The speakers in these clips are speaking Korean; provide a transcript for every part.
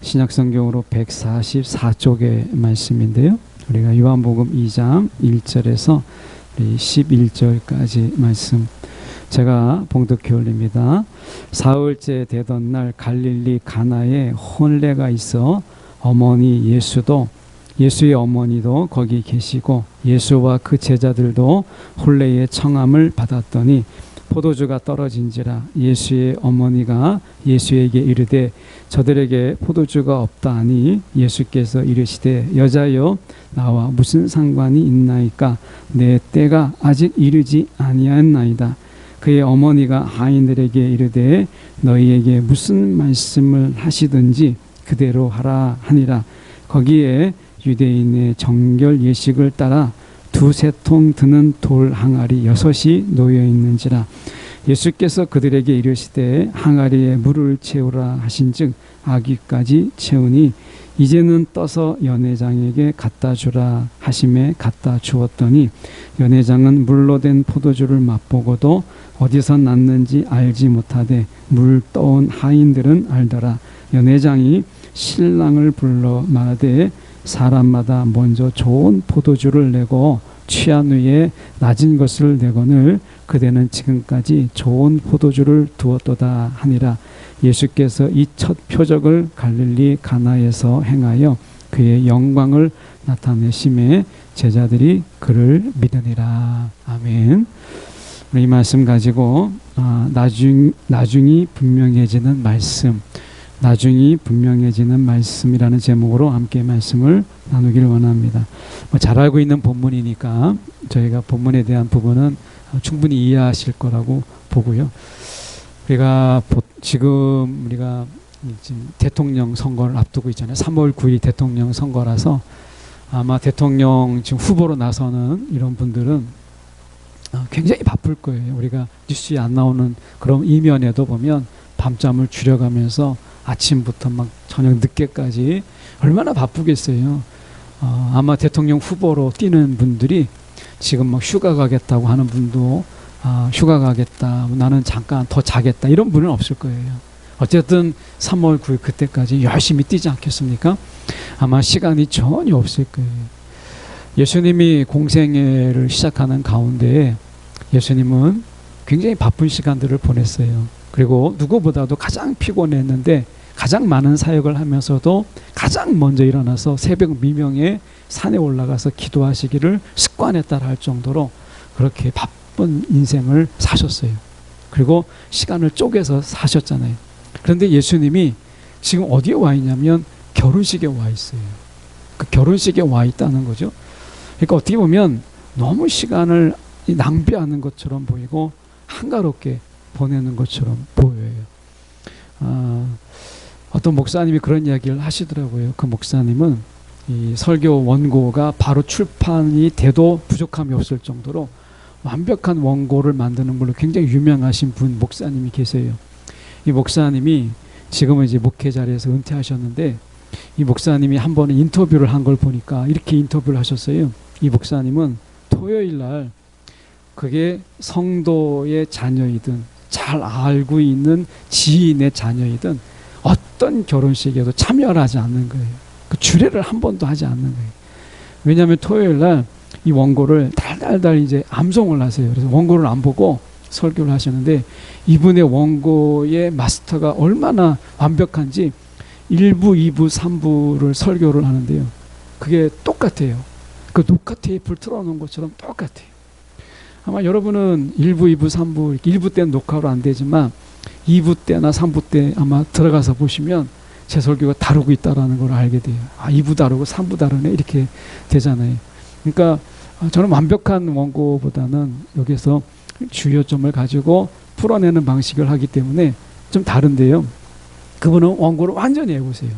신약성경으로 144쪽의 말씀인데요. 우리가 요한복음 2장 1절에서 11절까지 말씀 제가 봉독해 올립니다. 사흘째 되던 날 갈릴리 가나에 혼례가 있어 예수의 어머니도 거기 계시고 예수와 그 제자들도 혼례의 청함을 받았더니 포도주가 떨어진지라 예수의 어머니가 예수에게 이르되 저들에게 포도주가 없다 하니 예수께서 이르시되 여자여 나와 무슨 상관이 있나이까 내 때가 아직 이르지 아니하였나이다. 그의 어머니가 하인들에게 이르되 너희에게 무슨 말씀을 하시든지 그대로 하라 하니라. 거기에 유대인의 정결 예식을 따라 두세 통 드는 돌 항아리 6이 놓여 있는지라. 예수께서 그들에게 이르시되 항아리에 물을 채우라 하신즉 아귀까지 채우니 이제는 떠서 연회장에게 갖다 주라 하심에 갖다 주었더니 연회장은 물로 된 포도주를 맛보고도 어디서 났는지 알지 못하되 물 떠온 하인들은 알더라. 연회장이 신랑을 불러 말하되 사람마다 먼저 좋은 포도주를 내고 취한 후에 낮은 것을 내거늘 그대는 지금까지 좋은 포도주를 두었도다 하니라. 예수께서 이 첫 표적을 갈릴리 가나에서 행하여 그의 영광을 나타내심에 제자들이 그를 믿으니라. 아멘. 이 말씀 가지고 나중이 분명해지는 말씀, 나중이 분명해지는 말씀이라는 제목으로 함께 말씀을 나누기를 원합니다. 잘 알고 있는 본문이니까 저희가 본문에 대한 부분은 충분히 이해하실 거라고 보고요. 지금 대통령 선거를 앞두고 있잖아요. 3월 9일 대통령 선거라서 아마 대통령 지금 후보로 나서는 이런 분들은 굉장히 바쁠 거예요. 우리가 뉴스에 안 나오는 그런 이면에도 보면 밤잠을 줄여가면서 아침부터 막 저녁 늦게까지 얼마나 바쁘겠어요. 아마 대통령 후보로 뛰는 분들이 지금 막 휴가 가겠다고 하는 분도 휴가 가겠다, 나는 잠깐 더 자겠다 이런 분은 없을 거예요. 어쨌든 3월 9일 그때까지 열심히 뛰지 않겠습니까? 아마 시간이 전혀 없을 거예요. 예수님이 공생애를 시작하는 가운데 예수님은 굉장히 바쁜 시간들을 보냈어요. 그리고 누구보다도 가장 피곤했는데 가장 많은 사역을 하면서도 가장 먼저 일어나서 새벽 미명에 산에 올라가서 기도하시기를 습관에 따라 할 정도로 그렇게 바쁜 인생을 사셨어요. 그리고 시간을 쪼개서 사셨잖아요. 그런데 예수님이 지금 어디에 와 있냐면 결혼식에 와 있어요. 그 결혼식에 와 있다는 거죠. 그러니까 어떻게 보면 너무 시간을 낭비하는 것처럼 보이고 한가롭게 보내는 것처럼 보여요. 어떤 목사님이 그런 이야기를 하시더라고요. 그 목사님은 이 설교 원고가 바로 출판이 돼도 부족함이 없을 정도로 완벽한 원고를 만드는 걸로 굉장히 유명하신 목사님이 계세요. 이 목사님이 지금은 이제 목회 자리에서 은퇴하셨는데 이 목사님이 한 번에 인터뷰를 한 걸 보니까 이렇게 인터뷰를 하셨어요. 이 목사님은 토요일 날 그게 성도의 자녀이든 잘 알고 있는 지인의 자녀이든 어떤 결혼식에도 참여를 하지 않는 거예요. 그 주례를 한 번도 하지 않는 거예요. 왜냐하면 토요일 날 이 원고를 달달달 이제 암송을 하세요. 그래서 원고를 안 보고 설교를 하시는데 이분의 원고의 마스터가 얼마나 완벽한지 1부, 2부, 3부를 설교를 하는데요. 그게 똑같아요. 그 녹화 테이프를 틀어놓은 것처럼 똑같아요. 아마 여러분은 1부, 2부, 3부, 1부 때는 녹화로 안 되지만 2부 때나 3부 때 아마 들어가서 보시면 제 설교가 다루고 있다는 걸 알게 돼요. 2부 다루고 3부 다루네 이렇게 되잖아요. 그러니까 저는 완벽한 원고보다는 여기서 주요점을 가지고 풀어내는 방식을 하기 때문에 좀 다른데요. 그분은 원고를 완전히 해보세요.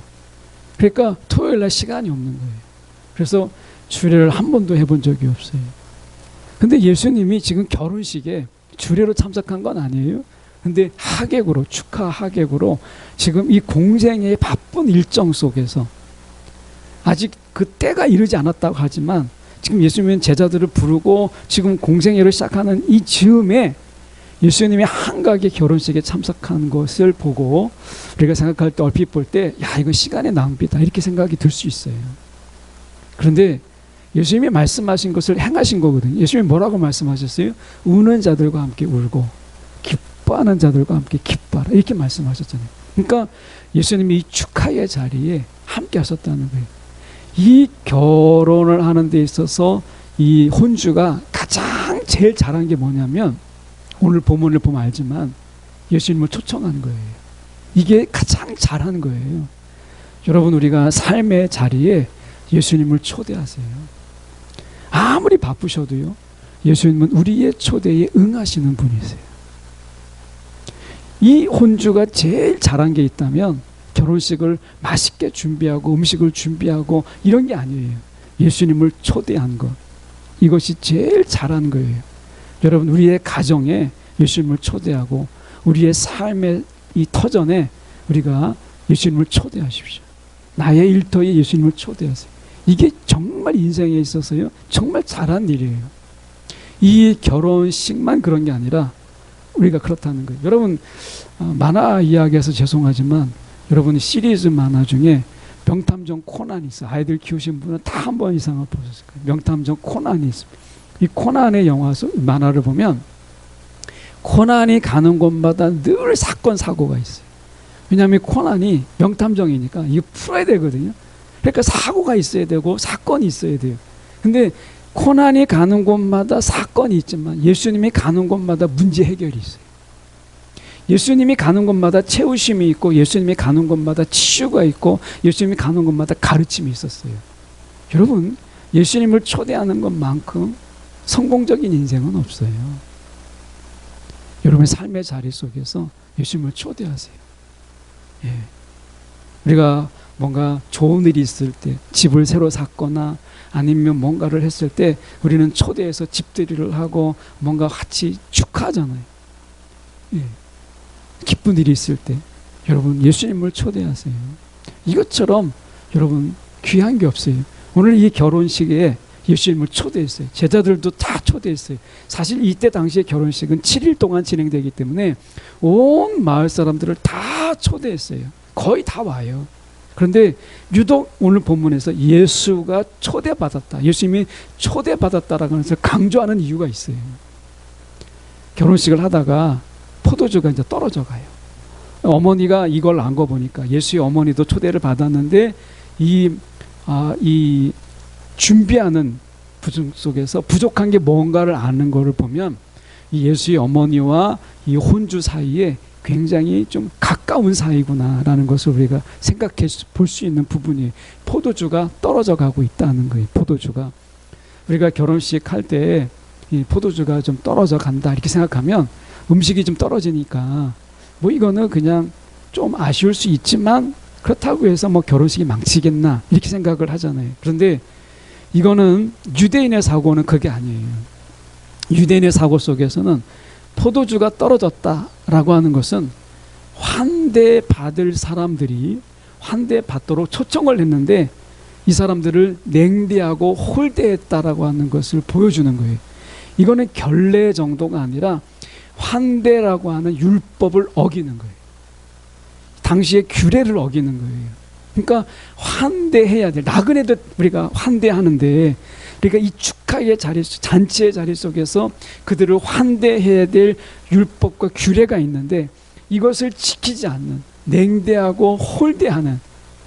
그러니까 토요일 날 시간이 없는 거예요. 그래서 주례를 한 번도 해본 적이 없어요. 근데 예수님이 지금 결혼식에 주례로 참석한 건 아니에요. 근데 하객으로, 축하 하객으로 지금 이 공생의 바쁜 일정 속에서 아직 그 때가 이르지 않았다고 하지만 지금 예수님은 제자들을 부르고 지금 공생애를 시작하는 이 즈음에 예수님이 한가하게 결혼식에 참석한 것을 보고 우리가 생각할 때 얼핏 볼 때 야, 이건 시간의 낭비다 이렇게 생각이 들 수 있어요. 그런데 예수님이 말씀하신 것을 행하신 거거든요. 예수님이 뭐라고 말씀하셨어요? 우는 자들과 함께 울고 기뻐하는 자들과 함께 기뻐하라 이렇게 말씀하셨잖아요. 그러니까 예수님이 이 축하의 자리에 함께 하셨다는 거예요. 이 결혼을 하는 데 있어서 이 혼주가 가장 제일 잘한 게 뭐냐면 오늘 본문을 보면 알지만 예수님을 초청한 거예요. 이게 가장 잘한 거예요. 여러분, 우리가 삶의 자리에 예수님을 초대하세요. 아무리 바쁘셔도요, 예수님은 우리의 초대에 응하시는 분이세요. 이 혼주가 제일 잘한 게 있다면 결혼식을 맛있게 준비하고 음식을 준비하고 이런 게 아니에요. 예수님을 초대한 것, 이것이 제일 잘한 거예요. 여러분, 우리의 가정에 예수님을 초대하고 우리의 삶의 이 터전에 우리가 예수님을 초대하십시오. 나의 일터에 예수님을 초대하세요. 이게 정말 인생에 있어서요, 정말 잘한 일이에요. 이 결혼식만 그런 게 아니라 우리가 그렇다는 거예요. 여러분, 만화 이야기해서 죄송하지만 여러분, 시리즈 만화 중에 명탐정 코난이 있어요. 아이들 키우신 분은 다 한 번 이상은 보셨을 거예요. 명탐정 코난이 있습니다. 이 코난의 만화를 보면 코난이 가는 곳마다 늘 사건 사고가 있어요. 왜냐하면 코난이 명탐정이니까 이거 풀어야 되거든요. 그러니까 사고가 있어야 되고 사건이 있어야 돼요. 근데 코난이 가는 곳마다 사건이 있지만 예수님이 가는 곳마다 문제 해결이 있어요. 예수님이 가는 곳마다 채우심이 있고 예수님이 가는 곳마다 치유가 있고 예수님이 가는 곳마다 가르침이 있었어요. 여러분, 예수님을 초대하는 것만큼 성공적인 인생은 없어요. 여러분의 삶의 자리 속에서 예수님을 초대하세요. 예. 우리가 뭔가 좋은 일이 있을 때, 집을 새로 샀거나 아니면 뭔가를 했을 때 우리는 초대해서 집들이를 하고 뭔가 같이 축하하잖아요. 예. 기쁜 일이 있을 때 여러분, 예수님을 초대하세요. 이것처럼 여러분, 귀한 게 없어요. 오늘 이 결혼식에 예수님을 초대했어요. 제자들도 다 초대했어요. 사실 이때 당시의 결혼식은 7일 동안 진행되기 때문에 온 마을 사람들을 다 초대했어요. 거의 다 와요. 그런데 유독 오늘 본문에서 예수가 초대받았다, 예수님이 초대받았다라고 해서 강조하는 이유가 있어요. 결혼식을 하다가 포도주가 이제 떨어져 가요. 어머니가 이걸 안 거 보니까, 예수의 어머니도 초대를 받았는데 이 준비하는 부중 속에서 부족한 게 뭔가를 아는 거를 보면 이 예수의 어머니와 이 혼주 사이에 굉장히 좀 가까운 사이구나라는 것을 우리가 생각해 볼 수 있는 부분이, 포도주가 떨어져 가고 있다는 거예요. 포도주가, 우리가 결혼식 할 때 이 포도주가 좀 떨어져 간다 이렇게 생각하면 음식이 좀 떨어지니까 뭐 이거는 그냥 좀 아쉬울 수 있지만 그렇다고 해서 뭐 결혼식이 망치겠나 이렇게 생각을 하잖아요. 그런데 이거는 유대인의 사고는 그게 아니에요. 유대인의 사고 속에서는 포도주가 떨어졌다라고 하는 것은 환대받을 사람들이 환대받도록 초청을 했는데 이 사람들을 냉대하고 홀대했다라고 하는 것을 보여주는 거예요. 이거는 결례 정도가 아니라 환대라고 하는 율법을 어기는 거예요. 당시의 규례를 어기는 거예요. 그러니까 환대해야 돼. 나그네도 우리가 환대하는데, 그러니까 이 축하의 자리, 잔치의 자리 속에서 그들을 환대해야 될 율법과 규례가 있는데 이것을 지키지 않는, 냉대하고 홀대하는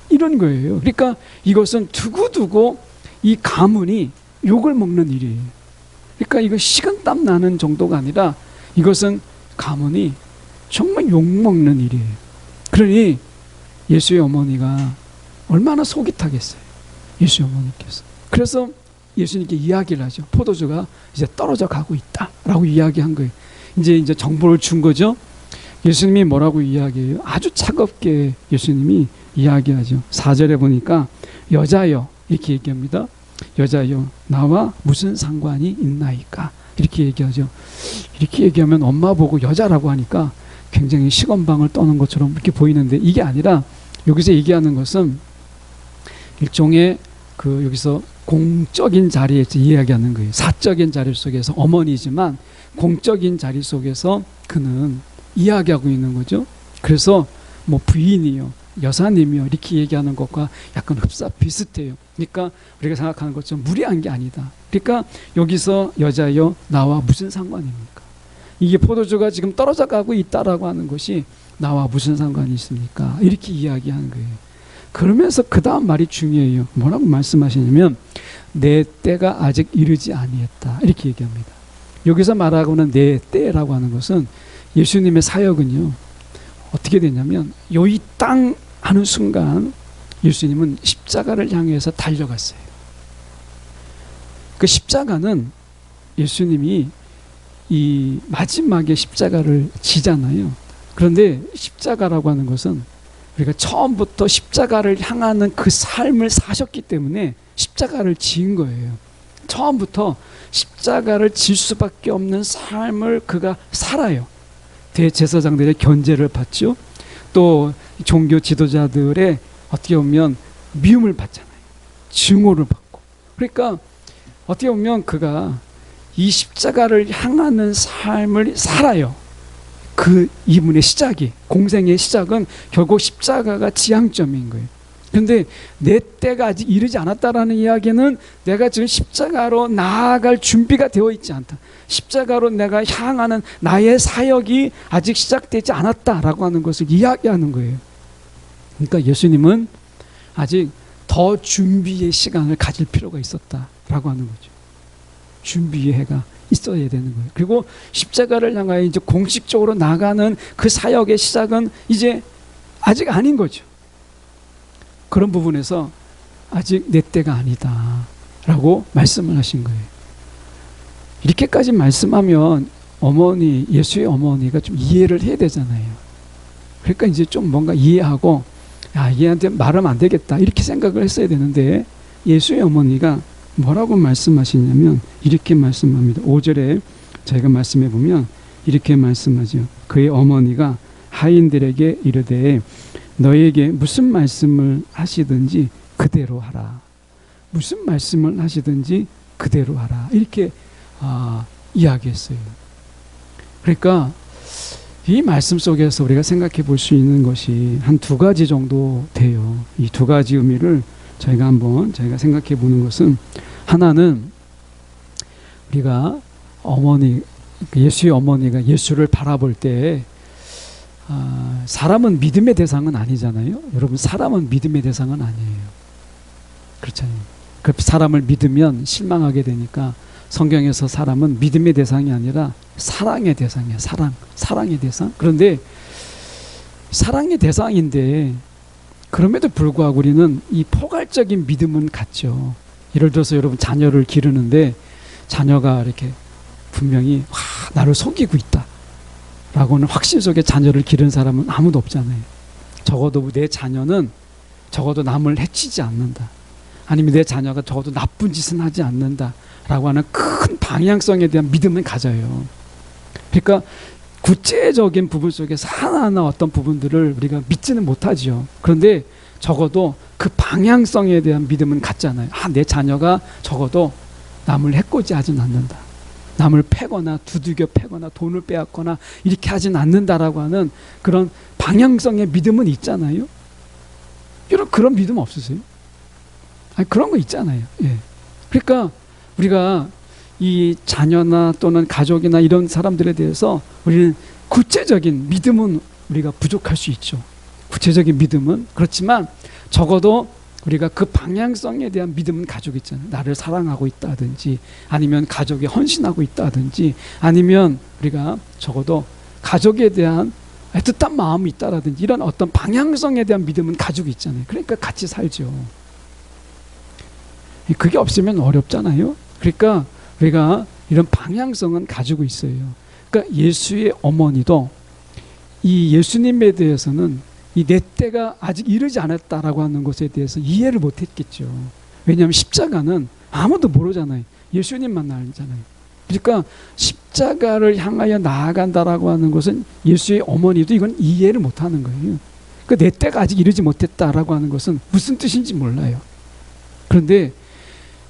이런 거예요. 그러니까 이것은 두고두고 이 가문이 욕을 먹는 일이에요. 그러니까 이거 식은땀 나는 정도가 아니라 이것은 가문이 정말 욕먹는 일이에요. 그러니 예수의 어머니가 얼마나 속이 타겠어요. 예수의 어머니께서. 그래서 예수님께 이야기를 하죠. 포도주가 이제 떨어져 가고 있다라고 이야기한 거예요. 이제 정보를 준 거죠. 예수님이 뭐라고 이야기해요? 아주 차갑게 예수님이 이야기하죠. 4절에 보니까 여자여 이렇게 얘기합니다. 여자여 나와 무슨 상관이 있나이까 이렇게 얘기하죠. 이렇게 얘기하면 엄마 보고 여자라고 하니까 굉장히 시건방을 떠는 것처럼 이렇게 보이는데 이게 아니라 여기서 얘기하는 것은 일종의 여기서 공적인 자리에서 이야기하는 거예요. 사적인 자리 속에서 어머니지만 공적인 자리 속에서 그는 이야기하고 있는 거죠. 그래서 뭐 부인이요, 여사님이요 이렇게 얘기하는 것과 약간 흡사 비슷해요. 그러니까 우리가 생각하는 것처럼 무리한 게 아니다. 그러니까 여기서 여자여 나와 무슨 상관입니까? 이게 포도주가 지금 떨어져 가고 있다라고 하는 것이 나와 무슨 상관이 있습니까? 이렇게 이야기하는 거예요. 그러면서 그 다음 말이 중요해요. 뭐라고 말씀하시냐면 내 때가 아직 이르지 아니했다 이렇게 얘기합니다. 여기서 말하고는 내 때라고 하는 것은 예수님의 사역은요 어떻게 되냐면 이 땅 하는 순간 예수님은 십자가를 향해서 달려갔어요. 그 십자가는 예수님이 이 마지막에 십자가를 지잖아요. 그런데 십자가라고 하는 것은 우리가 처음부터 십자가를 향하는 그 삶을 사셨기 때문에 십자가를 지은 거예요. 처음부터 십자가를 질 수밖에 없는 삶을 그가 살아요. 대제사장들의 견제를 받죠. 또 종교 지도자들의 어떻게 보면 미움을 받잖아요. 증오를 받고. 그러니까 어떻게 보면 그가 이 십자가를 향하는 삶을 살아요. 그 이분의 시작이, 공생의 시작은 결국 십자가가 지향점인 거예요. 그런데 내 때가 아직 이르지 않았다라는 이야기는 내가 지금 십자가로 나아갈 준비가 되어 있지 않다. 십자가로 내가 향하는 나의 사역이 아직 시작되지 않았다라고 하는 것을 이야기하는 거예요. 그러니까 예수님은 아직 더 준비의 시간을 가질 필요가 있었다라고 하는 거죠. 준비의 해가 있어야 되는 거예요. 그리고 십자가를 향하여 이제 공식적으로 나가는 그 사역의 시작은 이제 아직 아닌 거죠. 그런 부분에서 아직 내 때가 아니다라고 말씀을 하신 거예요. 이렇게까지 말씀하면 어머니, 예수의 어머니가 좀 이해를 해야 되잖아요. 그러니까 이제 좀 뭔가 이해하고 얘한테 말하면 안 되겠다 이렇게 생각을 했어야 되는데 예수의 어머니가 뭐라고 말씀하시냐면 이렇게 말씀합니다. 5절에 저희가 말씀해 보면 이렇게 말씀하죠. 그의 어머니가 하인들에게 이르되 너에게 무슨 말씀을 하시든지 그대로 하라. 무슨 말씀을 하시든지 그대로 하라. 이렇게 이야기했어요. 그러니까 이 말씀 속에서 우리가 생각해 볼 수 있는 것이 한 두 가지 정도 돼요. 이 두 가지 의미를 저희가 생각해 보는 것은 하나는 우리가 예수의 어머니가 예수를 바라볼 때 사람은 믿음의 대상은 아니잖아요. 여러분 사람은 믿음의 대상은 아니에요. 그렇잖아요. 그 사람을 믿으면 실망하게 되니까 성경에서 사람은 믿음의 대상이 아니라 사랑의 대상이에요. 사랑의 대상. 그런데 사랑의 대상인데 그럼에도 불구하고 우리는 이 포괄적인 믿음은 갖죠. 예를 들어서 여러분 자녀를 기르는데 자녀가 이렇게 분명히 나를 속이고 있다 라고는 확신 속에 자녀를 기른 사람은 아무도 없잖아요. 적어도 내 자녀는 적어도 남을 해치지 않는다. 아니면 내 자녀가 적어도 나쁜 짓은 하지 않는다 라고 하는 큰 방향성에 대한 믿음을 가져요. 그러니까 구체적인 부분 속에서 하나하나 어떤 부분들을 우리가 믿지는 못하죠. 그런데 적어도 그 방향성에 대한 믿음은 갖잖아요. 내 자녀가 적어도 남을 해코지하진 않는다. 남을 패거나 두들겨 패거나 돈을 빼앗거나 이렇게 하진 않는다라고 하는 그런 방향성의 믿음은 있잖아요. 여러분 그런 믿음 없으세요? 그런 거 있잖아요. 예. 그러니까 우리가 이 자녀나 또는 가족이나 이런 사람들에 대해서 우리는 구체적인 믿음은 우리가 부족할 수 있죠. 구체적인 믿음은 그렇지만 적어도 우리가 그 방향성에 대한 믿음은 가지고 있잖아요. 나를 사랑하고 있다든지 아니면 가족에 헌신하고 있다든지 아니면 우리가 적어도 가족에 대한 애틋한 마음이 있다라든지 이런 어떤 방향성에 대한 믿음은 가지고 있잖아요. 그러니까 같이 살죠. 그게 없으면 어렵잖아요. 그러니까 우리가 이런 방향성은 가지고 있어요. 그러니까 예수의 어머니도 이 예수님에 대해서는 이 내 때가 아직 이르지 않았다라고 하는 것에 대해서 이해를 못했겠죠. 왜냐하면 십자가는 아무도 모르잖아요. 예수님만 알잖아요. 그러니까 십자가를 향하여 나아간다라고 하는 것은 예수의 어머니도 이건 이해를 못하는 거예요. 그 내 때가 아직 이르지 못했다라고 하는 것은 무슨 뜻인지 몰라요. 그런데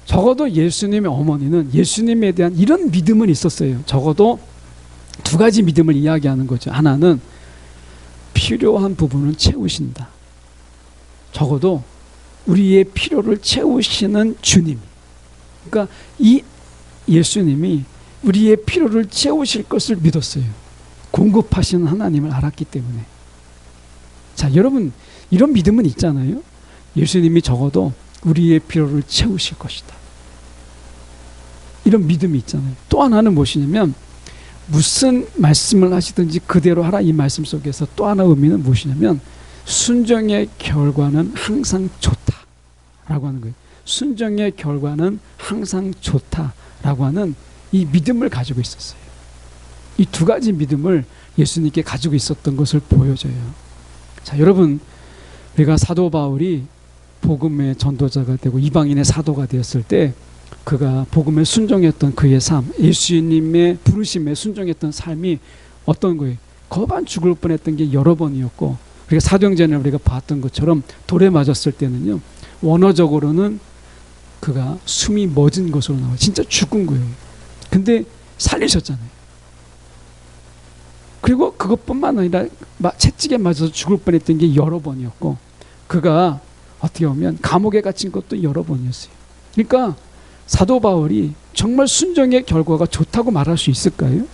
적어도 예수님의 어머니는 예수님에 대한 이런 믿음은 있었어요. 적어도 두 가지 믿음을 이야기하는 거죠. 하나는 필요한 부분을 채우신다. 적어도 우리의 필요를 채우시는 주님. 그러니까 이 예수님이 우리의 필요를 채우실 것을 믿었어요. 공급하시는 하나님을 알았기 때문에. 자, 여러분 이런 믿음은 있잖아요. 예수님이 적어도 우리의 필요를 채우실 것이다. 이런 믿음이 있잖아요. 또 하나는 무엇이냐면 무슨 말씀을 하시든지 그대로 하라, 이 말씀 속에서 또 하나 의미는 무엇이냐면 순종의 결과는 항상 좋다라고 하는 거예요. 순종의 결과는 항상 좋다라고 하는 이 믿음을 가지고 있었어요. 이 두 가지 믿음을 예수님께 가지고 있었던 것을 보여줘요. 자, 여러분, 우리가 사도 바울이 복음의 전도자가 되고 이방인의 사도가 되었을 때 그가 복음에 순종했던 그의 삶, 예수님의 부르심에 순종했던 삶이 어떤 거예요? 거반 죽을 뻔했던 게 여러 번이었고, 우리가 사도행전을 우리가 봤던 것처럼 돌에 맞았을 때는요, 원어적으로는 그가 숨이 멎은 것으로 나와요. 진짜 죽은 거예요. 근데 살리셨잖아요. 그리고 그것뿐만 아니라 채찍에 맞아서 죽을 뻔했던 게 여러 번이었고, 그가 어떻게 보면 감옥에 갇힌 것도 여러 번이었어요. 그러니까 사도 바울이 정말 순종의 결과가 좋다고 말할 수 있을까요?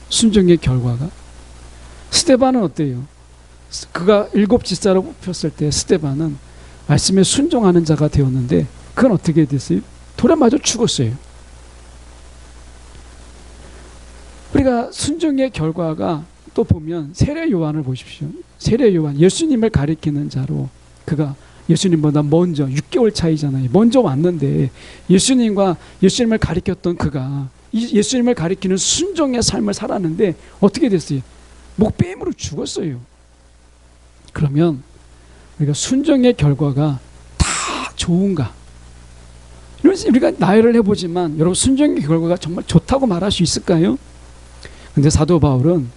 순종의 결과가. 스데반은 어때요? 그가 7지사로 뽑혔을 때 스데반은 말씀에 순종하는 자가 되었는데 그건 어떻게 됐어요? 돌에 맞아 죽었어요. 우리가 순종의 결과가 또 보면 세례 요한을 보십시오. 세례 요한, 예수님을 가리키는 자로 그가 예수님보다 먼저 6개월 차이잖아요. 먼저 왔는데 예수님과 예수님을 가리켰던 그가 예수님을 가리키는 순종의 삶을 살았는데 어떻게 됐어요? 목배임으로 죽었어요. 그러면 우리가 순종의 결과가 다 좋은가? 우리가 나열을 해보지만 여러분 순종의 결과가 정말 좋다고 말할 수 있을까요? 근데 사도 바울은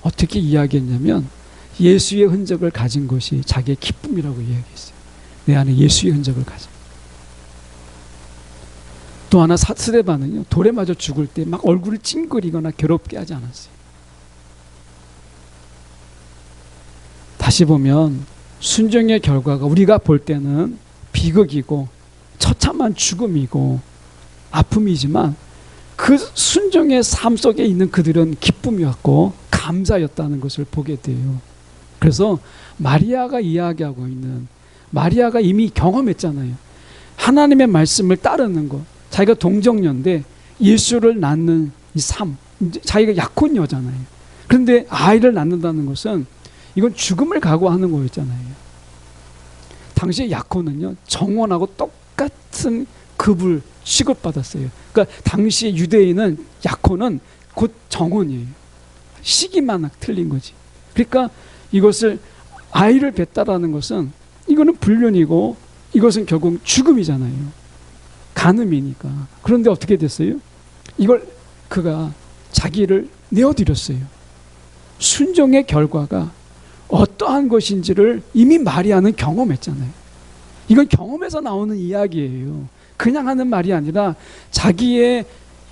어떻게 이야기했냐면 예수의 흔적을 가진 것이 자기의 기쁨이라고 이야기했어요. 내 안에 예수의 흔적을 가진. 또 하나 스데반은요, 돌에 맞아 죽을 때 막 얼굴을 찡그리거나 괴롭게 하지 않았어요. 다시 보면 순종의 결과가 우리가 볼 때는 비극이고 처참한 죽음이고 아픔이지만 그 순종의 삶 속에 있는 그들은 기쁨이었고 감사였다는 것을 보게 돼요. 그래서 마리아가 이야기하고 있는, 마리아가 이미 경험했잖아요. 하나님의 말씀을 따르는 것, 자기가 동정녀인데 예수를 낳는 이 삶, 자기가 약혼 여잖아요. 그런데 아이를 낳는다는 것은 이건 죽음을 각오하는 거였잖아요. 당시의 약혼은요, 정원하고 똑같은 급을 취급받았어요. 그러니까 당시 유대인은 약혼은 곧 정혼이에요. 시기만 틀린 거지. 그러니까 이것을 아이를 뱉다라는 것은 이거는 불륜이고 이것은 결국 죽음이잖아요. 간음이니까. 그런데 어떻게 됐어요? 이걸 그가 자기를 내어드렸어요. 순종의 결과가 어떠한 것인지를 이미 마리아는 경험했잖아요. 이건 경험에서 나오는 이야기예요. 그냥 하는 말이 아니라 자기의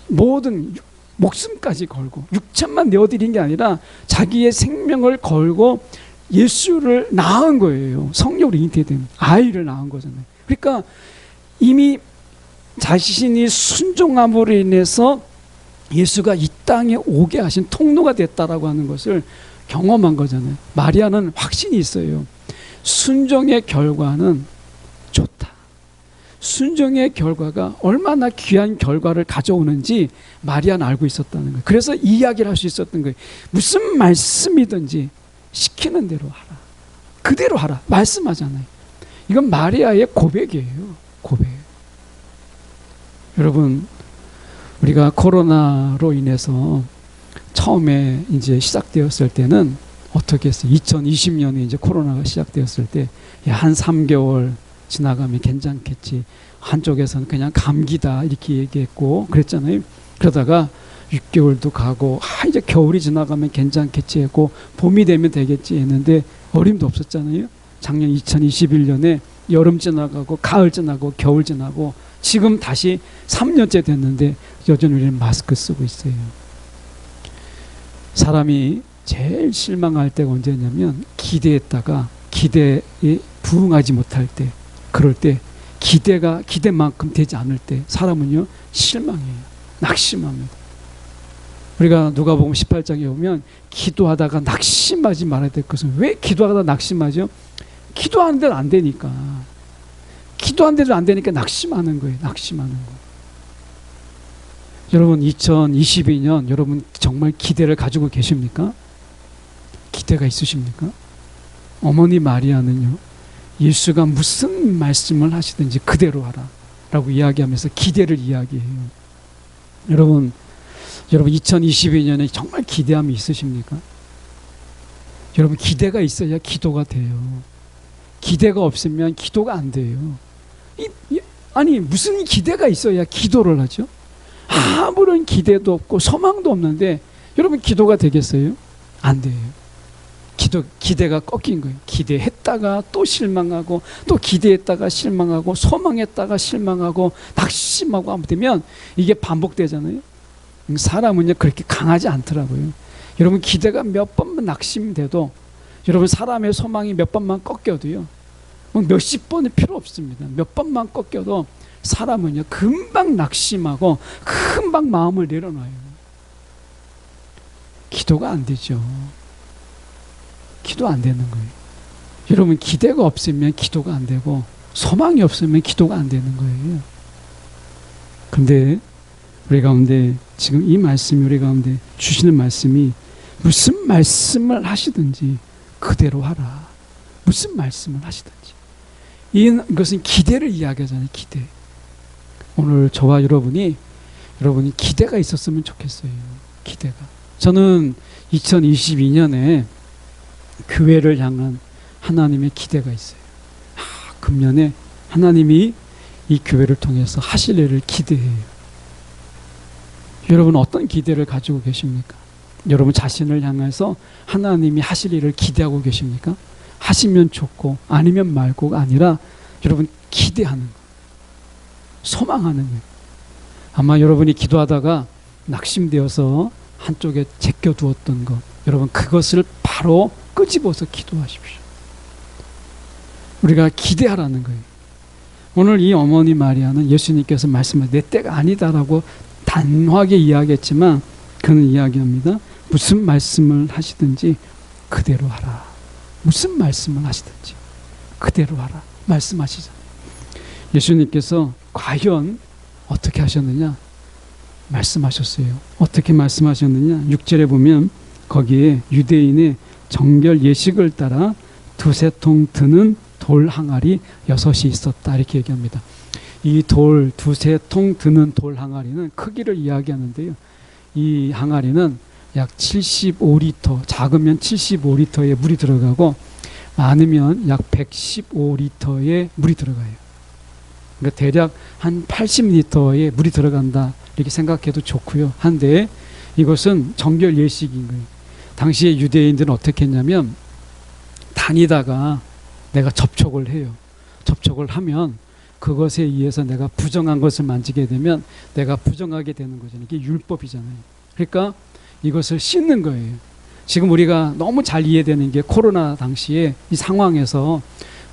모든 목숨까지 걸고 육체만 내어드린 게 아니라 자기의 생명을 걸고 예수를 낳은 거예요. 성령으로 잉태된 아이를 낳은 거잖아요. 그러니까 이미 자신이 순종함으로 인해서 예수가 이 땅에 오게 하신 통로가 됐다라고 하는 것을 경험한 거잖아요. 마리아는 확신이 있어요. 순종의 결과는 좋다. 순종의 결과가 얼마나 귀한 결과를 가져오는지 마리아는 알고 있었다는 거예요. 그래서 이야기를 할 수 있었던 거예요. 무슨 말씀이든지 시키는 대로 하라. 그대로 하라. 말씀하잖아요. 이건 마리아의 고백이에요. 고백. 여러분, 우리가 코로나로 인해서 처음에 이제 시작되었을 때는 어떻게 했어요? 2020년에 이제 코로나가 시작되었을 때 한 3개월 지나가면 괜찮겠지. 한쪽에서는 그냥 감기다 이렇게 얘기했고 그랬잖아요. 그러다가 6개월도 가고 이제 겨울이 지나가면 괜찮겠지 했고 봄이 되면 되겠지 했는데 어림도 없었잖아요. 작년 2021년에 여름 지나가고 가을 지나고 겨울 지나고 지금 다시 3년째 됐는데 여전히 우리는 마스크 쓰고 있어요. 사람이 제일 실망할 때가 언제냐면 기대했다가 기대에 부응하지 못할 때, 그럴 때 기대가 기대만큼 되지 않을 때 사람은요 실망해요. 낙심합니다. 우리가 누가복음 18장에 보면 기도하다가 낙심하지 말아야 될 것은, 왜 기도하다가 낙심하죠? 기도하는 대로 안 되니까. 기도하는 대로 안 되니까 낙심하는 거예요. 낙심하는 거. 여러분 2022년 여러분 정말 기대를 가지고 계십니까? 기대가 있으십니까? 어머니 마리아는요, 예수가 무슨 말씀을 하시든지 그대로 하라 라고 이야기하면서 기대를 이야기해요. 여러분 2022년에 정말 기대함이 있으십니까? 여러분 기대가 있어야 기도가 돼요. 기대가 없으면 기도가 안 돼요. 아니 무슨 기대가 있어야 기도를 하죠? 아무런 기대도 없고 소망도 없는데 여러분 기도가 되겠어요? 안 돼요. 기대가 꺾인 거예요. 기대했다가 또 실망하고, 또 기대했다가 실망하고, 소망했다가 실망하고, 낙심하고 하면 되면 이게 반복되잖아요. 사람은요 그렇게 강하지 않더라고요. 여러분 기대가 몇 번만 낙심돼도, 여러분 사람의 소망이 몇 번만 꺾여도요, 몇십 번이 필요 없습니다. 몇 번만 꺾여도 사람은요 금방 낙심하고 금방 마음을 내려놔요. 기도가 안 되죠. 기도 안 되는 거예요. 여러분 기대가 없으면 기도가 안 되고, 소망이 없으면 기도가 안 되는 거예요. 그런데 우리 가운데 지금 이 말씀이, 우리 가운데 주시는 말씀이, 무슨 말씀을 하시든지 그대로 하라. 무슨 말씀을 하시든지. 이것은 기대를 이야기하잖아요. 기대. 오늘 저와 여러분이 기대가 있었으면 좋겠어요. 기대가. 저는 2022년에 교회를 향한 하나님의 기대가 있어요. 금년에 하나님이 이 교회를 통해서 하실 일을 기대해요. 여러분 어떤 기대를 가지고 계십니까? 여러분 자신을 향해서 하나님이 하실 일을 기대하고 계십니까? 하시면 좋고 아니면 말고가 아니라 여러분 기대하는 거예요. 소망하는 거예요. 아마 여러분이 기도하다가 낙심되어서 한쪽에 제껴두었던 것, 여러분 그것을 바로 끄집어서 기도하십시오. 우리가 기대하라는 거예요. 오늘 이 어머니 마리아는 예수님께서 말씀하신 내 때가 아니다라고 단호하게 이야기했지만, 그는 이야기합니다. 무슨 말씀을 하시든지 그대로 하라. 무슨 말씀을 하시든지 그대로 하라 말씀하시잖아요. 예수님께서 과연 어떻게 하셨느냐? 말씀하셨어요. 어떻게 말씀하셨느냐? 6절에 보면 거기에 유대인의 정결 예식을 따라 두세 통 드는 돌 항아리 6이 있었다 이렇게 얘기합니다. 이 돌 두세 통 드는 돌 항아리는 크기를 이야기하는데요, 이 항아리는 약 75리터, 작으면 75리터의 물이 들어가고 많으면 약 115리터의 물이 들어가요. 그러니까 대략 한 80리터의 물이 들어간다 이렇게 생각해도 좋고요. 한데 이것은 정결 예식인 거예요. 당시에 유대인들은 어떻게 했냐면, 다니다가 내가 접촉을 해요. 접촉을 하면 그것에 의해서 내가 부정한 것을 만지게 되면 내가 부정하게 되는 거잖아요. 이게 율법이잖아요. 그러니까 이것을 씻는 거예요. 지금 우리가 너무 잘 이해되는 게, 코로나 당시에 이 상황에서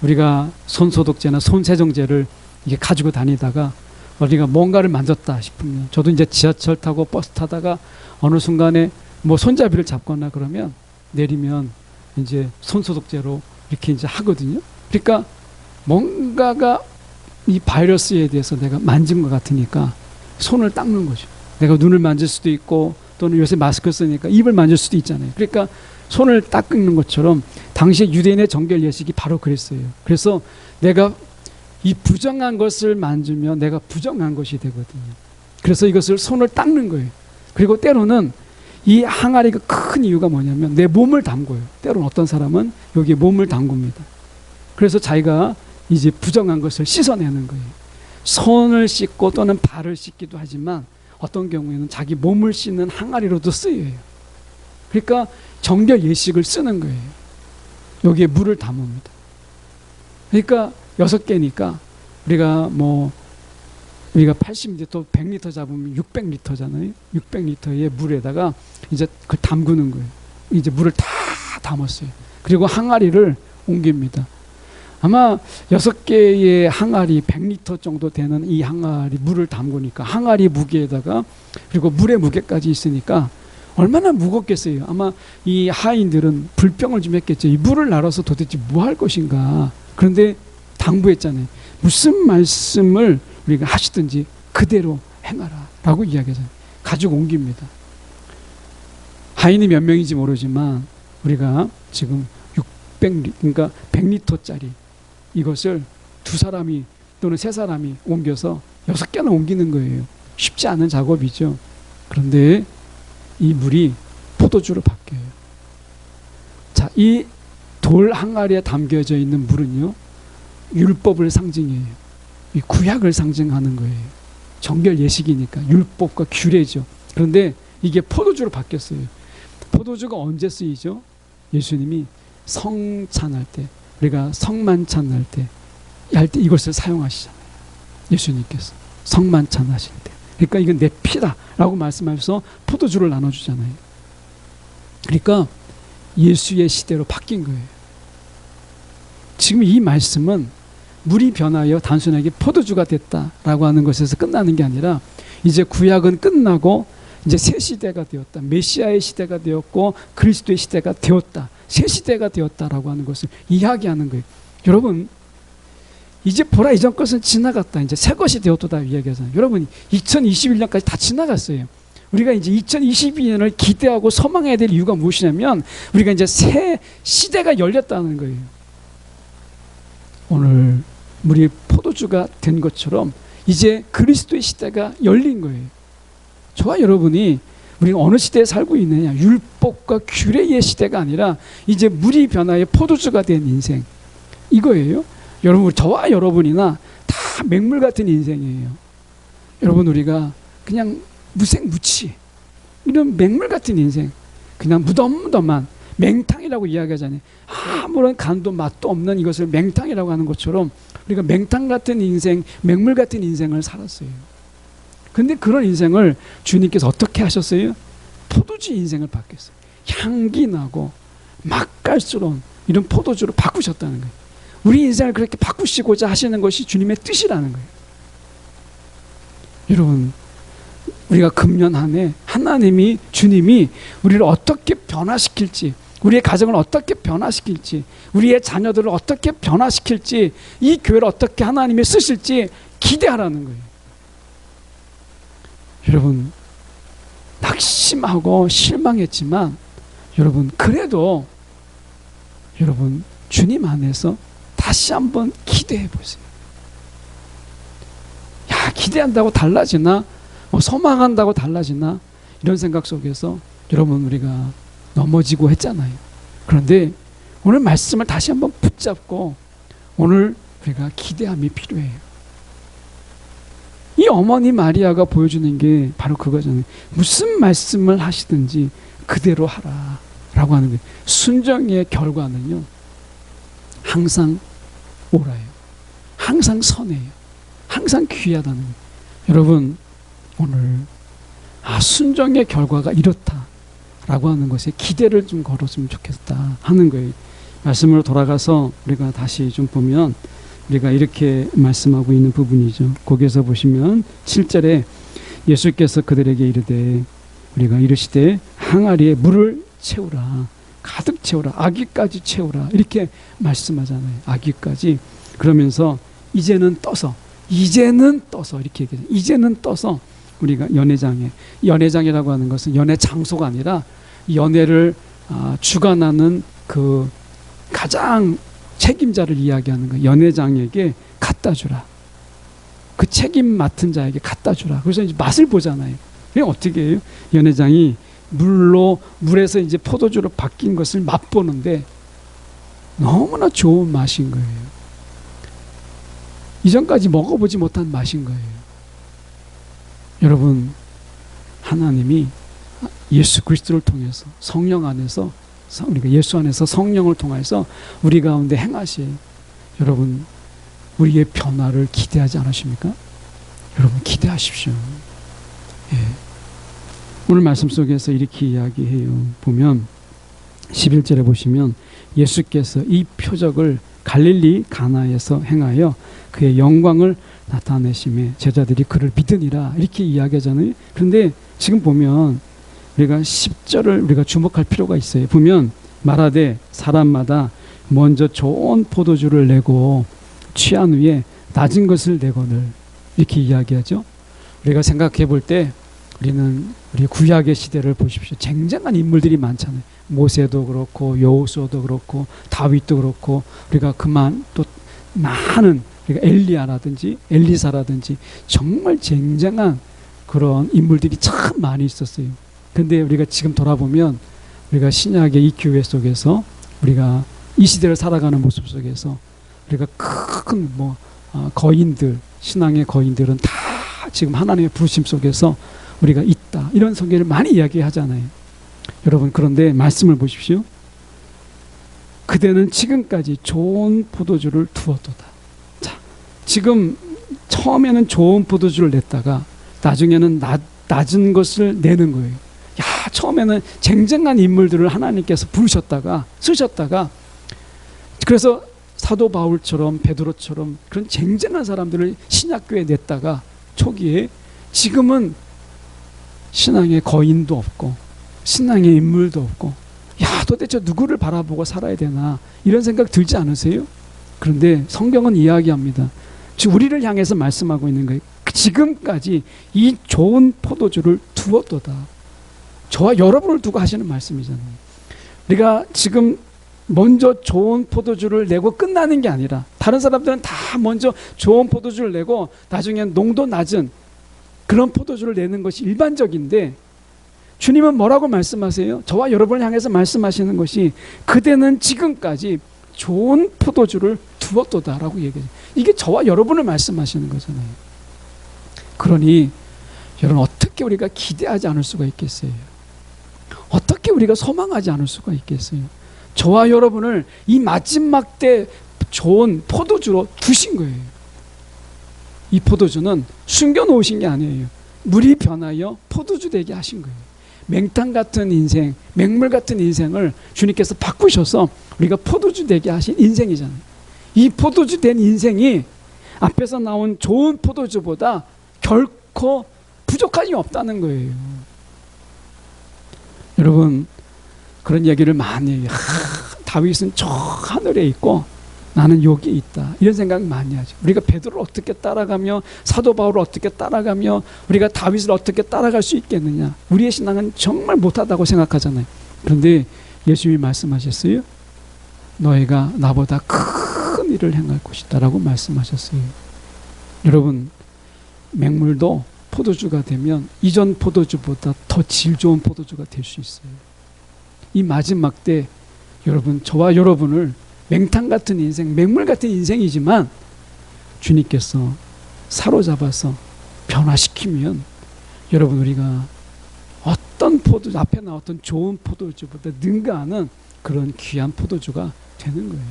우리가 손소독제나 손세정제를 이게 가지고 다니다가 우리가 뭔가를 만졌다 싶으면, 저도 이제 지하철 타고 버스 타다가 어느 순간에 뭐 손잡이를 잡거나 그러면 내리면 이제 손소독제로 이렇게 이제 하거든요. 그러니까 뭔가가 이 바이러스에 대해서 내가 만진 것 같으니까 손을 닦는 거죠. 내가 눈을 만질 수도 있고, 또는 요새 마스크 쓰니까 입을 만질 수도 있잖아요. 그러니까 손을 닦는 것처럼 당시에 유대인의 정결 예식이 바로 그랬어요. 그래서 내가 이 부정한 것을 만지면 내가 부정한 것이 되거든요. 그래서 이것을 손을 닦는 거예요. 그리고 때로는 이 항아리가 큰 이유가 뭐냐면 내 몸을 담궈요. 때로는 어떤 사람은 여기 몸을 담굽니다. 그래서 자기가 이제 부정한 것을 씻어내는 거예요. 손을 씻고 또는 발을 씻기도 하지만 어떤 경우에는 자기 몸을 씻는 항아리로도 쓰여요. 그러니까 정결 예식을 쓰는 거예요. 여기에 물을 담습니다. 그러니까 6개니까 우리가 뭐 우리가 80리터, 100리터 잡으면 600리터잖아요. 600리터의 물에다가 이제 그걸 담그는 거예요. 이제 물을 다 담았어요. 그리고 항아리를 옮깁니다. 아마 6개의 항아리 100리터 정도 되는 이 항아리 물을 담그니까 항아리 무게에다가 그리고 물의 무게까지 있으니까 얼마나 무겁겠어요. 아마 이 하인들은 불평을 좀 했겠죠. 이 물을 나눠서 도대체 뭐 할 것인가. 그런데 당부했잖아요. 무슨 말씀을 우리가 하시든지 그대로 행하라 라고 이야기하잖아요. 가지고 옮깁니다. 하인이 몇 명인지 모르지만 우리가 지금 600, 그러니까 100리터짜리 이것을 2사람이 또는 3사람이 옮겨서 6개나 옮기는 거예요. 쉽지 않은 작업이죠. 그런데 이 물이 포도주로 바뀌어요. 자, 이 돌 항아리에 담겨져 있는 물은요, 율법을 상징해요. 이 구약을 상징하는 거예요. 정결 예식이니까 율법과 규례죠. 그런데 이게 포도주로 바뀌었어요. 포도주가 언제 쓰이죠? 예수님이 성찬할 때, 우리가 성만찬할 때, 이것을 사용하시잖아요. 예수님께서 성만찬 하실 때. 그러니까 이건 내 피다라고 말씀하셔서 포도주를 나눠주잖아요. 그러니까 예수의 시대로 바뀐 거예요. 지금 이 말씀은 물이 변하여 단순하게 포도주가 됐다라고 하는 것에서 끝나는 게 아니라 이제 구약은 끝나고 이제 새 시대가 되었다. 메시아의 시대가 되었고 그리스도의 시대가 되었다. 새 시대가 되었다라고 하는 것을 이야기하는 거예요. 여러분, 이제 보라 이전 것은 지나갔다. 이제 새 것이 되었다 이야기하잖아요. 여러분, 2021년까지 다 지나갔어요. 우리가 이제 2022년을 기대하고 소망해야 될 이유가 무엇이냐면 우리가 이제 새 시대가 열렸다는 거예요. 오늘 우리 포도주가 된 것처럼 이제 그리스도의 시대가 열린 거예요. 저와 여러분이 우리가 어느 시대에 살고 있느냐, 율법과 규례의 시대가 아니라 이제 물이 변화해 포도주가 된 인생, 이거예요. 여러분, 저와 여러분이나 다 맹물 같은 인생이에요. 여러분, 우리가 그냥 무색무취 이런 맹물 같은 인생, 그냥 무덤무덤한 맹탕이라고 이야기하잖아요. 아무런 간도 맛도 없는 이것을 맹탕이라고 하는 것처럼 우리가 맹탕 같은 인생, 맹물 같은 인생을 살았어요. 근데 그런 인생을 주님께서 어떻게 하셨어요? 포도주 인생을 바뀌었어요. 향기 나고 맛깔스러운 이런 포도주로 바꾸셨다는 거예요. 우리 인생을 그렇게 바꾸시고자 하시는 것이 주님의 뜻이라는 거예요. 여러분, 우리가 금년 한 해 하나님이, 주님이 우리를 어떻게 변화시킬지, 우리의 가정을 어떻게 변화시킬지, 우리의 자녀들을 어떻게 변화시킬지, 이 교회를 어떻게 하나님이 쓰실지 기대하라는 거예요. 여러분, 낙심하고 실망했지만 여러분, 그래도 여러분 주님 안에서 다시 한번 기대해 보세요. 야, 기대한다고 달라지나? 소망한다고 달라지나? 이런 생각 속에서 여러분, 우리가 넘어지고 했잖아요. 그런데 오늘 말씀을 다시 한번 붙잡고 오늘 우리가 기대함이 필요해요. 이 어머니 마리아가 보여주는 게 바로 그거잖아요. 무슨 말씀을 하시든지 그대로 하라 라고 하는 거예요. 순종의 결과는요, 항상 옳아요. 항상 선해요. 항상 귀하다는 거예요. 여러분, 오늘 순종의 결과가 이렇다 라고 하는 것에 기대를 좀 걸었으면 좋겠다 하는 거예요. 말씀으로 돌아가서 우리가 다시 좀 보면 우리가 이렇게 말씀하고 있는 부분이죠. 거기에서 보시면 7절에 예수께서 그들에게 이르되, 우리가 이르시되 항아리에 물을 채우라, 가득 채우라, 아기까지 채우라, 이렇게 말씀하잖아요. 아기까지. 그러면서 이제는 떠서 이렇게 얘기해요. 이제는 떠서 우리가 연회장이라고 하는 것은 연회 장소가 아니라 연회를 주관하는 그 가장 책임자를 이야기하는 거예요. 연회장에게 갖다 주라. 그 책임 맡은 자에게 갖다 주라. 그래서 이제 맛을 보잖아요. 그게 어떻게 해요? 연회장이 물에서 이제 포도주로 바뀐 것을 맛보는데 너무나 좋은 맛인 거예요. 이전까지 먹어보지 못한 맛인 거예요. 여러분, 하나님이 예수 그리스도를 통해서 성령 안에서, 우리가 예수 안에서 성령을 통해서 우리 가운데 행하실, 여러분, 우리의 변화를 기대하지 않으십니까? 여러분 기대하십시오. 예. 오늘 말씀 속에서 이렇게 이야기해요. 보면 11절에 보시면 예수께서 이 표적을 갈릴리 가나에서 행하여 그의 영광을 나타내심에 제자들이 그를 믿으니라 이렇게 이야기하잖아요. 그런데 지금 보면 우리가 10절을 우리가 주목할 필요가 있어요. 보면 말하되 사람마다 먼저 좋은 포도주를 내고 취한 후에 낮은 것을 내거늘 이렇게 이야기하죠. 우리가 생각해 볼 때 우리 구약의 시대를 보십시오. 쟁쟁한 인물들이 많잖아요. 모세도 그렇고 여호수아도 그렇고 다윗도 그렇고 우리가 그만 또 많은 우리가 엘리야라든지 엘리사라든지 정말 쟁쟁한 그런 인물들이 참 많이 있었어요. 근데 우리가 지금 돌아보면 우리가 신약의 이 교회 속에서 우리가 이 시대를 살아가는 모습 속에서 우리가 큰 거인들, 신앙의 거인들은 다 지금 하나님의 부르심 속에서 우리가 있다. 이런 소개를 많이 이야기하잖아요. 여러분 그런데 말씀을 보십시오. 그대는 지금까지 좋은 포도주를 두었도다. 자, 지금 처음에는 좋은 포도주를 냈다가 나중에는 낮은 것을 내는 거예요. 야, 처음에는 쟁쟁한 인물들을 하나님께서 부르셨다가 쓰셨다가 그래서 사도 바울처럼 베드로처럼 그런 쟁쟁한 사람들을 신약교회에 냈다가 초기에 지금은 신앙의 거인도 없고 신앙의 인물도 없고 야 도대체 누구를 바라보고 살아야 되나 이런 생각 들지 않으세요? 그런데 성경은 이야기합니다. 지금 우리를 향해서 말씀하고 있는 거예요. 지금까지 이 좋은 포도주를 두었도다. 저와 여러분을 두고 하시는 말씀이잖아요. 우리가 지금 먼저 좋은 포도주를 내고 끝나는 게 아니라 다른 사람들은 다 먼저 좋은 포도주를 내고 나중엔 농도 낮은 그런 포도주를 내는 것이 일반적인데 주님은 뭐라고 말씀하세요? 저와 여러분을 향해서 말씀하시는 것이 그대는 지금까지 좋은 포도주를 두었도다라고 얘기해요. 이게 저와 여러분을 말씀하시는 거잖아요. 그러니 여러분 어떻게 우리가 기대하지 않을 수가 있겠어요? 어떻게 우리가 소망하지 않을 수가 있겠어요? 저와 여러분을 이 마지막 때 좋은 포도주로 두신 거예요. 이 포도주는 숨겨놓으신 게 아니에요. 물이 변하여 포도주 되게 하신 거예요. 맹탕 같은 인생, 맹물 같은 인생을 주님께서 바꾸셔서 우리가 포도주 되게 하신 인생이잖아요. 이 포도주 된 인생이 앞에서 나온 좋은 포도주보다 결코 부족함이 없다는 거예요. 여러분 그런 얘기를 많이 해요. 다윗은 저 하늘에 있고 나는 여기 있다. 이런 생각 많이 하죠. 우리가 베드로를 어떻게 따라가며 사도 바울을 어떻게 따라가며 우리가 다윗을 어떻게 따라갈 수 있겠느냐. 우리의 신앙은 정말 못하다고 생각하잖아요. 그런데 예수님이 말씀하셨어요. 너희가 나보다 큰 일을 행할 것이다 라고 말씀하셨어요. 여러분 맹물도 포도주가 되면 이전 포도주보다 더 질 좋은 포도주가 될 수 있어요. 이 마지막 때 여러분 저와 여러분을 맹탕 같은 인생, 맹물 같은 인생이지만 주님께서 사로잡아서 변화시키면 여러분 우리가 어떤 포도주 앞에 나왔던 좋은 포도주보다 능가하는 그런 귀한 포도주가 되는 거예요.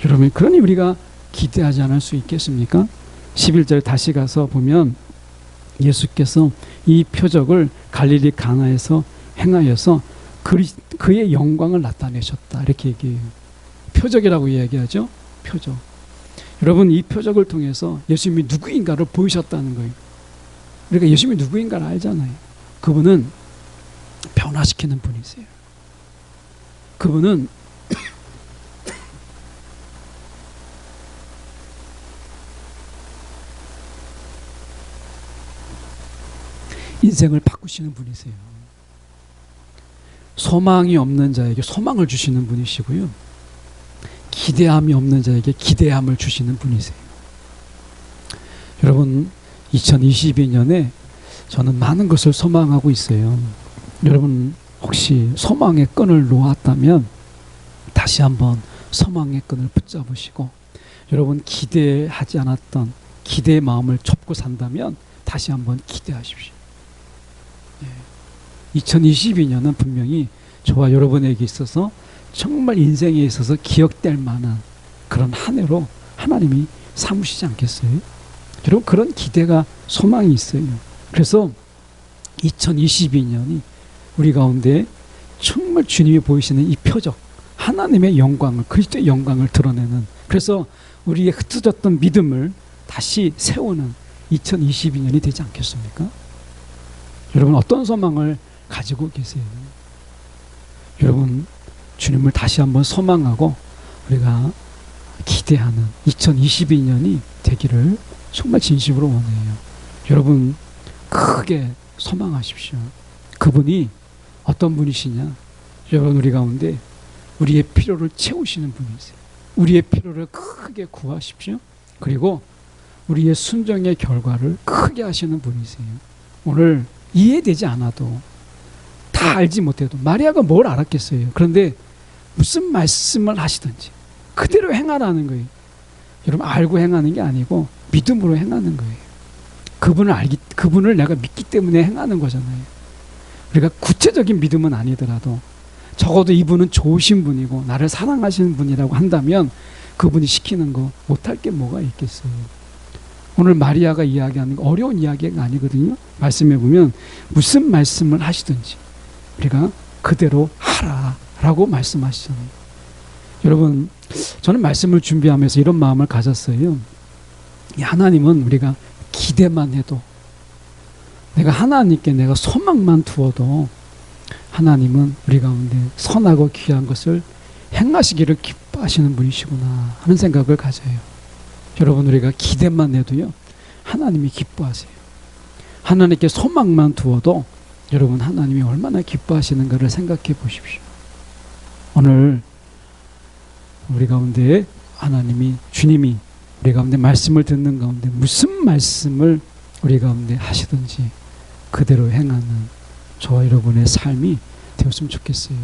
여러분 그러니 우리가 기대하지 않을 수 있겠습니까? 11절 다시 가서 보면 예수께서 이 표적을 갈릴리 가나에서 행하여서 그의 영광을 나타내셨다 이렇게 얘기해요. 표적이라고 이야기하죠. 표적. 여러분 이 표적을 통해서 예수님이 누구인가를 보이셨다는 거예요. 우리가 예수님이 누구인가를 알잖아요. 그분은 변화시키는 분이세요. 그분은 인생을 바꾸시는 분이세요. 소망이 없는 자에게 소망을 주시는 분이시고요. 기대함이 없는 자에게 기대함을 주시는 분이세요. 여러분 2022년에 저는 많은 것을 소망하고 있어요. 여러분 혹시 소망의 끈을 놓았다면 다시 한번 소망의 끈을 붙잡으시고 여러분 기대하지 않았던 기대의 마음을 접고 산다면 다시 한번 기대하십시오. 2022년은 분명히 저와 여러분에게 있어서 정말 인생에 있어서 기억될 만한 그런 한 해로 하나님이 삼으시지 않겠어요? 여러분 그런 기대가 소망이 있어요. 그래서 2022년이 우리 가운데 정말 주님이 보이시는 이 표적, 하나님의 영광을, 그리스도의 영광을 드러내는, 그래서 우리의 흩어졌던 믿음을 다시 세우는 2022년이 되지 않겠습니까? 여러분 어떤 소망을 가지고 계세요? 여러분 주님을 다시 한번 소망하고 우리가 기대하는 2022년이 되기를 정말 진심으로 원해요. 여러분 크게 소망하십시오. 그분이 어떤 분이시냐? 여러분 우리 가운데 우리의 필요를 채우시는 분이세요. 우리의 필요를 크게 구하십시오. 그리고 우리의 순종의 결과를 크게 하시는 분이세요. 오늘 이해되지 않아도, 다 알지 못해도, 마리아가 뭘 알았겠어요. 그런데 무슨 말씀을 하시든지 그대로 행하라는 거예요. 여러분 알고 행하는 게 아니고 믿음으로 행하는 거예요. 그분을 내가 믿기 때문에 행하는 거잖아요. 우리가 구체적인 믿음은 아니더라도 적어도 이분은 좋으신 분이고 나를 사랑하시는 분이라고 한다면 그분이 시키는 거 못할 게 뭐가 있겠어요. 오늘 마리아가 이야기하는 거 어려운 이야기가 아니거든요. 말씀해 보면 무슨 말씀을 하시든지 우리가 그대로 하라라고 말씀하시잖아요. 여러분 저는 말씀을 준비하면서 이런 마음을 가졌어요. 하나님은 우리가 기대만 해도, 내가 하나님께 내가 소망만 두어도 하나님은 우리 가운데 선하고 귀한 것을 행하시기를 기뻐하시는 분이시구나 하는 생각을 가져요. 여러분 우리가 기대만 해도요 하나님이 기뻐하세요. 하나님께 소망만 두어도 여러분 하나님이 얼마나 기뻐하시는가를 생각해 보십시오. 오늘 우리 가운데 하나님이, 주님이 우리 가운데 말씀을 듣는 가운데 무슨 말씀을 우리 가운데 하시든지 그대로 행하는 저와 여러분의 삶이 되었으면 좋겠어요.